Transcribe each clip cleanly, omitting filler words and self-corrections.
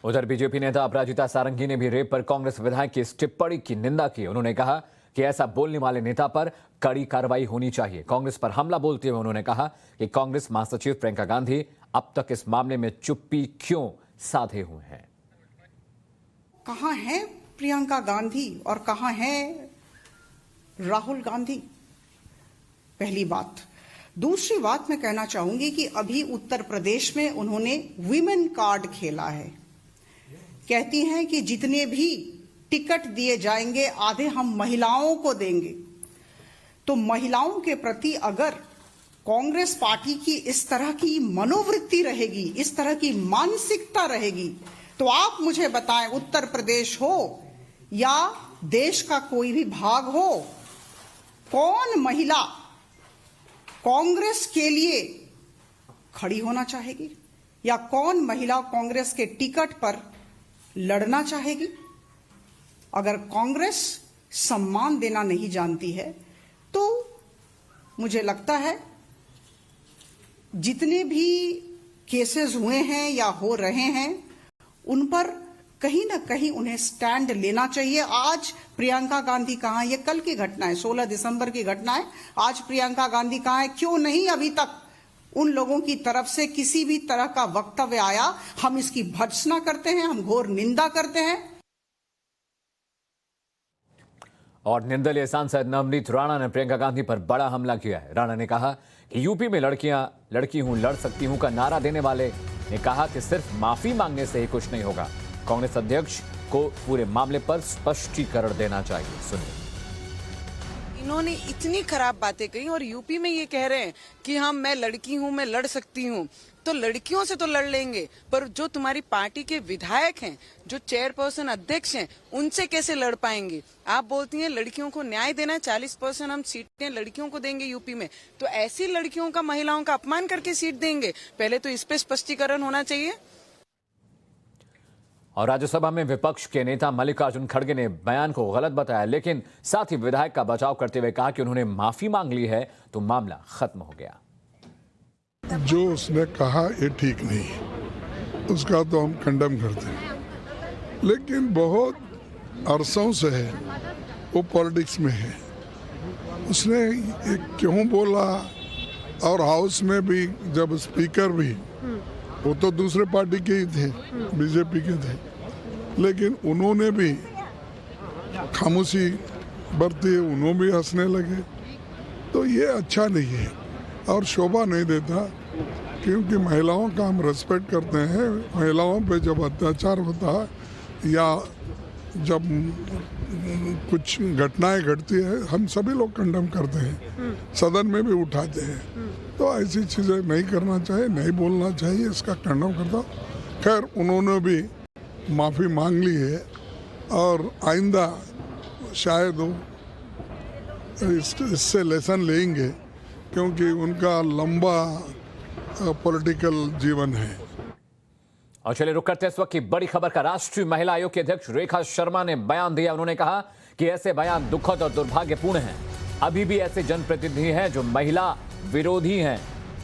उधर बीजेपी नेता अपराजिता सारंगी ने भी रेप पर कांग्रेस विधायक की इस टिप्पणी की निंदा की। उन्होंने कहा कि ऐसा बोलने वाले नेता पर कड़ी कार्रवाई होनी चाहिए। कांग्रेस पर हमला बोलते हुए उन्होंने कहा कि कांग्रेस महासचिव प्रियंका गांधी अब तक इस मामले में चुप्पी क्यों साधे हुए हैं। कहां है प्रियंका गांधी और कहां है राहुल गांधी? पहली बात। दूसरी बात मैं कहना चाहूंगी कि अभी उत्तर प्रदेश में उन्होंने विमेन कार्ड खेला है। कहती हैं कि जितने भी टिकट दिए जाएंगे आधे हम महिलाओं को देंगे। तो महिलाओं के प्रति अगर कांग्रेस पार्टी की इस तरह की मनोवृत्ति रहेगी, इस तरह की मानसिकता रहेगी, तो आप मुझे बताएं, उत्तर प्रदेश हो या देश का कोई भी भाग हो, कौन महिला कांग्रेस के लिए खड़ी होना चाहेगी या कौन महिला कांग्रेस के टिकट पर लड़ना चाहेगी? अगर कांग्रेस सम्मान देना नहीं जानती है तो मुझे लगता है जितने भी केसेस हुए हैं या हो रहे हैं उन पर कहीं ना कहीं उन्हें स्टैंड लेना चाहिए। आज प्रियंका गांधी कहां? ये कल की घटना है, 16 दिसंबर की घटना है। आज प्रियंका गांधी कहां है? क्यों नहीं अभी तक उन लोगों की तरफ से किसी भी तरह का वक्तव्य आया? हम इसकी भर्त्सना करते हैं, हम घोर निंदा करते हैं। और निर्दलीय सांसद नवनीत राणा ने प्रियंका गांधी पर बड़ा हमला किया है। राणा ने कहा कि यूपी में लड़की हूं लड़ सकती हूं का नारा देने वाले ने कहा कि सिर्फ माफी मांगने से ही कुछ नहीं होगा। कांग्रेस अध्यक्ष को पूरे मामले पर स्पष्टीकरण देना चाहिए। सुनिए। इन्होंने इतनी खराब बातें कही और यूपी में ये कह रहे हैं कि मैं लड़की हूं, मैं लड़ सकती हूं। तो लड़कियों से तो लड़ लेंगे, पर जो तुम्हारी पार्टी के विधायक हैं, जो चेयरपर्सन अध्यक्ष हैं, उनसे कैसे लड़ पाएंगे? आप बोलती हैं लड़कियों को न्याय देना है, 40% हम सीटें लड़कियों को देंगे यूपी में, तो ऐसी लड़कियों का, महिलाओं का अपमान करके सीट देंगे? पहले तो इस पे स्पष्टीकरण होना चाहिए। और राज्यसभा में विपक्ष के नेता मल्लिकार्जुन खड़गे ने बयान को गलत बताया, लेकिन साथ ही विधायक का बचाव करते हुए कहा कि उन्होंने माफी मांग ली है तो मामला खत्म हो गया। जो उसने कहा ये ठीक नहीं है, उसका तो हम कंडेम करते हैं, लेकिन बहुत अरसों से है वो पॉलिटिक्स में है। उसने ये क्यों बोला? और हाउस में भी जब स्पीकर भी, वो तो दूसरे पार्टी के ही थे, बीजेपी के थे, लेकिन उन्होंने भी खामोशी बरती, उन्होंने भी हंसने लगे। तो ये अच्छा नहीं है और शोभा नहीं देता, क्योंकि महिलाओं का हम रेस्पेक्ट करते हैं। महिलाओं पे जब अत्याचार होता है या जब कुछ घटनाएं घटती है, हम सभी लोग कंडेम करते हैं, सदन में भी उठाते हैं। तो ऐसी चीज़ें नहीं करना चाहिए, नहीं बोलना चाहिए, इसका कंडेम करता हूँ। खैर, उन्होंने भी माफ़ी मांग ली है और आइंदा शायद वो इससे लेसन लेंगे, क्योंकि उनका लंबा पॉलिटिकल जीवन है। और चलिए रुक करते हैं इस वक्त की बड़ी खबर का। राष्ट्रीय महिला आयोग की अध्यक्ष रेखा शर्मा ने बयान दिया। उन्होंने कहा कि ऐसे बयान दुखद और दुर्भाग्यपूर्ण हैं। अभी भी ऐसे जनप्रतिनिधि हैं जो महिला विरोधी हैं।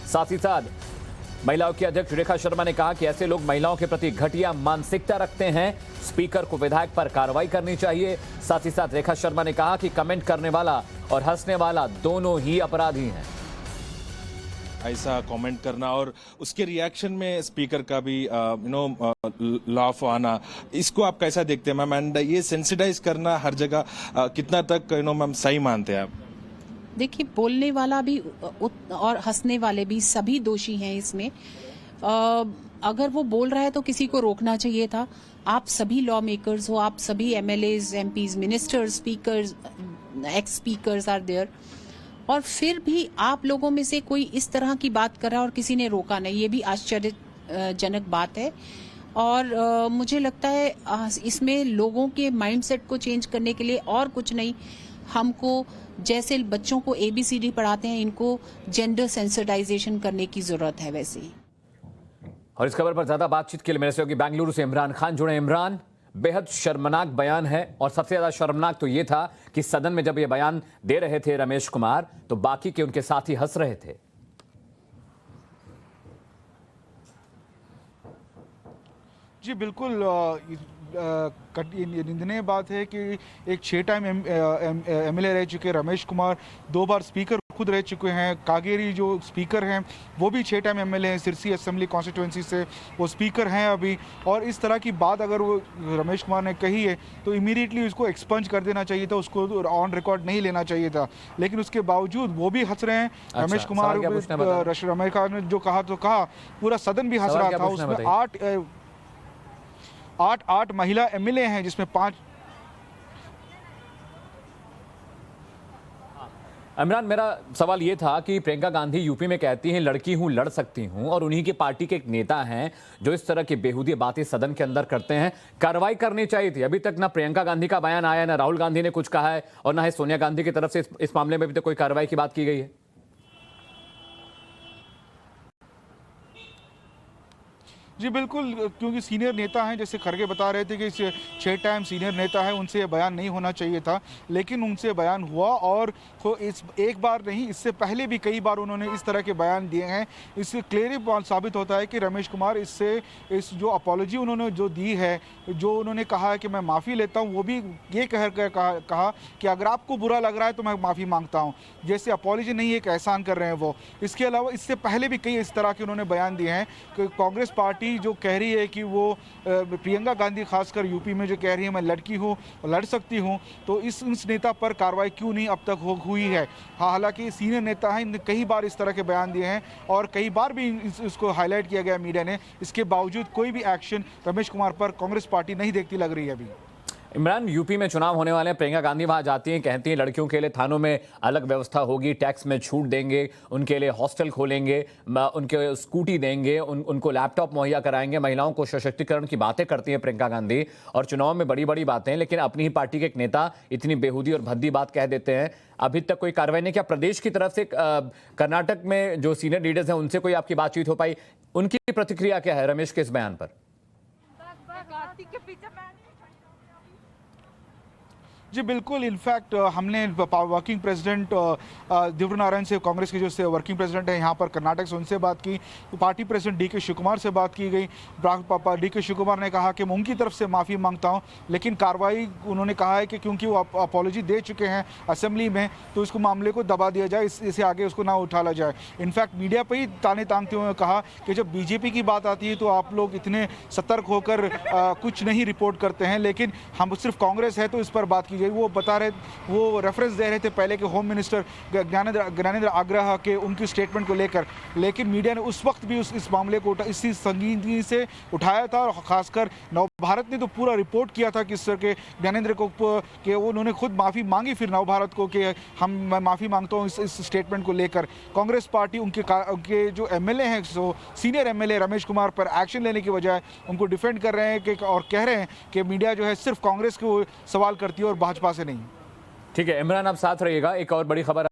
साथ ही साथ महिलाओं की अध्यक्ष रेखा शर्मा ने कहा कि ऐसे लोग महिलाओं के प्रति घटिया मानसिकता रखते हैं। स्पीकर को विधायक पर कार्रवाई करनी चाहिए। साथ ही साथ रेखा शर्मा ने कहा कि कमेंट करने वाला और हंसने वाला दोनों ही अपराधी हैं। ऐसा कमेंट करना और उसके रिएक्शन में स्पीकर का भी लाफ आना, इसको आप कैसा देखते हैं मैम? एंड ये सेंसिटाइज करना हर जगह कितना तक मैम सही मानते हैं आप? देखिए, बोलने वाला भी और हंसने वाले भी सभी दोषी हैं इसमें। अगर वो बोल रहा है तो किसी को रोकना चाहिए था। आप सभी लॉ मेकर्स हो, आप सभी MLAs, MPs, ministers, speakers, ex speakers are there, और फिर भी आप लोगों में से कोई इस तरह की बात कर रहा है और किसी ने रोका नहीं, ये भी आश्चर्यजनक बात है। और मुझे लगता है इसमें लोगों के माइंडसेट को चेंज करने के लिए और कुछ नहीं, हमको जैसे बच्चों को ABCD पढ़ाते हैं, इनको जेंडर सेंसिटाइजेशन करने की जरूरत है वैसे ही। और इस खबर पर ज्यादा बातचीत के लिए मेरे सहयोगी बेंगलुरु से इमरान खान जुड़े। इमरान, बेहद शर्मनाक बयान है और सबसे ज्यादा शर्मनाक तो ये था कि सदन में जब ये बयान दे रहे थे रमेश कुमार, तो बाकी के उनके साथी हंस रहे थे। जी बिल्कुल, निंदनीय बात है कि एक 6 टाइम एमएलए रह चुके रमेश कुमार 2 बार स्पीकर खुद रह चुके हैं। कागेरी जो स्पीकर हैं वो भी 6 टाइम एमएलए हैं, सिरसी असेंबली कॉन्स्टिट्यूंसी से वो स्पीकर हैं अभी। और इस तरह की बात अगर वो रमेश कुमार ने कही है तो इमीडिएटली उसको एक्सपंज कर देना चाहिए था, उसको ऑन रिकॉर्ड नहीं लेना चाहिए था। लेकिन उसके बावजूद वो भी हंस रहे हैं। रमेश कुमार रमेश कुमार ने जो कहा तो कहा, पूरा सदन भी हंस रहा था। उसमें 8 महिला एमएलए हैं जिसमें 5। इमरान, मेरा सवाल ये था कि प्रियंका गांधी यूपी में कहती हैं लड़की हूं लड़ सकती हूं, और उन्हीं की पार्टी के एक नेता हैं जो इस तरह की बेहूदी बातें सदन के अंदर करते हैं। कार्रवाई करनी चाहिए थी। अभी तक ना प्रियंका गांधी का बयान आया, ना राहुल गांधी ने कुछ कहा है, और ना ही सोनिया गांधी की तरफ से इस मामले में अभी तक कोई कार्रवाई की बात की गई है। जी बिल्कुल, क्योंकि सीनियर नेता हैं, जैसे खड़गे बता रहे थे कि 6 टाइम सीनियर नेता है, उनसे ये बयान नहीं होना चाहिए था, लेकिन उनसे बयान हुआ। और इस एक बार नहीं, इससे पहले भी कई बार उन्होंने इस तरह के बयान दिए हैं। इससे क्लियरली साबित होता है कि रमेश कुमार इस जो अपॉलॉजी उन्होंने जो दी है, जो उन्होंने कहा है कि मैं माफ़ी लेता हूँ, वो भी ये कहा कि अगर आपको बुरा लग रहा है तो मैं माफ़ी मांगता हूँ। जैसे अपॉलॉजी नहीं, एक एहसान कर रहे हैं वो। इसके अलावा इससे पहले भी कई इस तरह के उन्होंने बयान दिए हैं कि कांग्रेस पार्टी जो कह रही है कि वो प्रियंका गांधी खासकर यूपी में जो कह रही है मैं लड़की हूँ, लड़ सकती हूँ, तो इस नेता पर कार्रवाई क्यों नहीं अब तक हुई है। हालांकि सीनियर नेता हैं, इन्होंने कई बार इस तरह के बयान दिए हैं और कई बार भी इसको हाईलाइट किया गया मीडिया ने। इसके बावजूद कोई भी एक्शन रमेश कुमार पर कांग्रेस पार्टी नहीं देखती लग रही है अभी। इमरान, यूपी में चुनाव होने वाले हैं, प्रियंका गांधी वहां जाती हैं, कहती हैं लड़कियों के लिए थानों में अलग व्यवस्था होगी, टैक्स में छूट देंगे, उनके लिए हॉस्टल खोलेंगे, उनके स्कूटी देंगे, उनको लैपटॉप मुहैया कराएंगे, महिलाओं को सशक्तिकरण की बातें करती हैं प्रियंका गांधी, और चुनाव में बड़ी बड़ी बातें। लेकिन अपनी ही पार्टी के एक नेता इतनी बेहूदी और भद्दी बात कह देते हैं। अभी तक कोई कार्रवाई नहीं। क्या प्रदेश की तरफ से कर्नाटक में जो सीनियर लीडर्स हैं उनसे कोई आपकी बातचीत हो पाई? उनकी प्रतिक्रिया क्या है रमेश के इस बयान पर? जी बिल्कुल, इनफैक्ट हमने वर्किंग प्रेसिडेंट दिव्य नारायण से, कांग्रेस के जो वर्किंग प्रेसिडेंट है यहाँ पर कर्नाटक से, उनसे बात की। तो पार्टी प्रेसिडेंट डीके शिव कुमार से बात की गई। डीके शिव कुमार ने कहा कि मैं उनकी तरफ से माफ़ी मांगता हूँ, लेकिन कार्रवाई उन्होंने कहा है कि क्योंकि वो अपॉलॉजी दे चुके हैं असेंबली में, तो इसको मामले को दबा दिया जाए, इसे आगे उसको ना उठाला जाए। इनफैक्ट मीडिया पर ही ताने तानते हुए कहा कि जब बीजेपी की बात आती है तो आप लोग इतने सतर्क होकर कुछ नहीं रिपोर्ट करते हैं, लेकिन हम सिर्फ कांग्रेस है तो इस पर बात की। वो बता रहे, वो रेफरेंस दे रहे थे पहले के होम मिनिस्टर ज्ञानेंद्र आग्रह के उनकी स्टेटमेंट को लेकर, लेकिन मीडिया ने उस वक्त भी इस मामले को इसी संगीन से उठाया था। और खासकर नवभारत ने तो पूरा रिपोर्ट किया था किस तरह के ज्ञानेंद्र को कि उन्होंने खुद माफ़ी मांगी फिर नवभारत को कि मैं माफ़ी मांगता हूँ इस स्टेटमेंट को लेकर। कांग्रेस पार्टी उनके जो एमएलए हैं, सीनियर एमएलए रमेश कुमार पर एक्शन लेने की बजाय उनको डिफेंड कर रहे हैं कि और कह रहे हैं कि मीडिया जो है सिर्फ कांग्रेस को सवाल करती है और भाजपा से नहीं। ठीक है इमरान, आप साथ रहिएगा। एक और बड़ी खबर